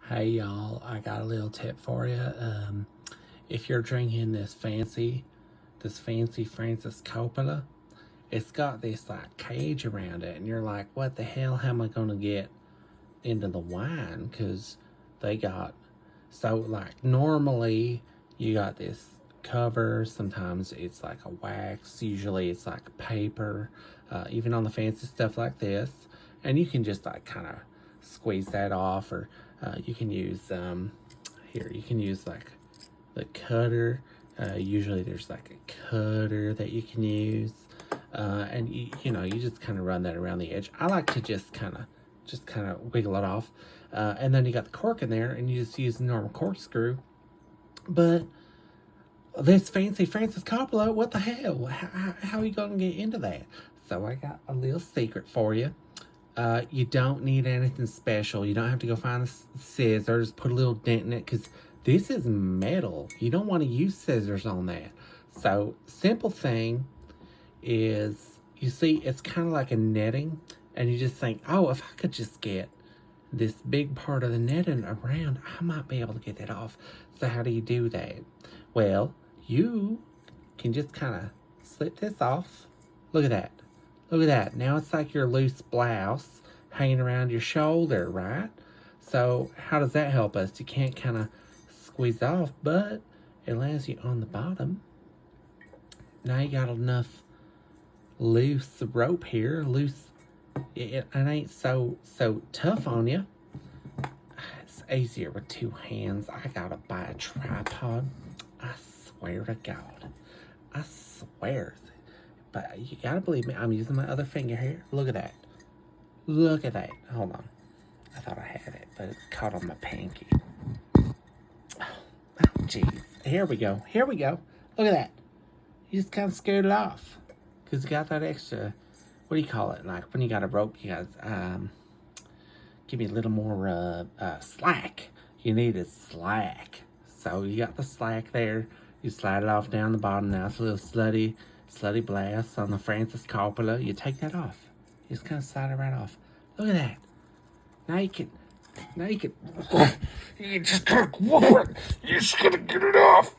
Hey y'all, I got a little tip for you. If you're drinking this fancy Francis Coppola, it's got this like cage around it, and you're like, what the hell? How am I gonna get into the wine? Because they got like normally you got this cover. Sometimes it's like a wax. Usually it's like a paper. Even on the fancy stuff like this, and you can just like kind of squeeze that off, or you can use here. You can use like the cutter. Usually there's like a cutter that you can use, and you know, you just kind of run that around the edge. I like to just kind of wiggle it off, and then you got the cork in there, and you just use the normal corkscrew. But this fancy Francis Coppola, what the hell? How are you gonna get into that? So I got a little secret for you. You don't need anything special. You don't have to go find the scissors, put a little dent in it, because this is metal. You don't want to use scissors on that. So, simple thing is, you see, it's kind of like a netting, and you just think, oh, if I could just get this big part of the netting around, I might be able to get that off. So how do you do that? Well, you can just kind of slip this off. Look at that. Look at that. Now it's like your loose blouse hanging around your shoulder, right? So how does that help us? You can't kind of squeeze off, but it lands you on the bottom. Now you got enough loose rope here. It ain't so tough on you. It's easier with two hands. I gotta buy a tripod. I swear to God. I swear. But you gotta believe me, I'm using my other finger here. Look at that. Look at that. Hold on. I thought I had it, but it's caught on my pinky. Oh, jeez. Here we go. Here we go. Look at that. You just kind of scared it off. Because you got that extra, what do you call it? Like when you got a rope, you got give me a little more slack. You need a slack. So you got the slack there. You slide it off down the bottom. Now it's a little slutty blast on the Francis Coppola. You take that off. You just kind of slide it right off. Look at that. Now you can, you just gotta whoop it. You just gotta get it off.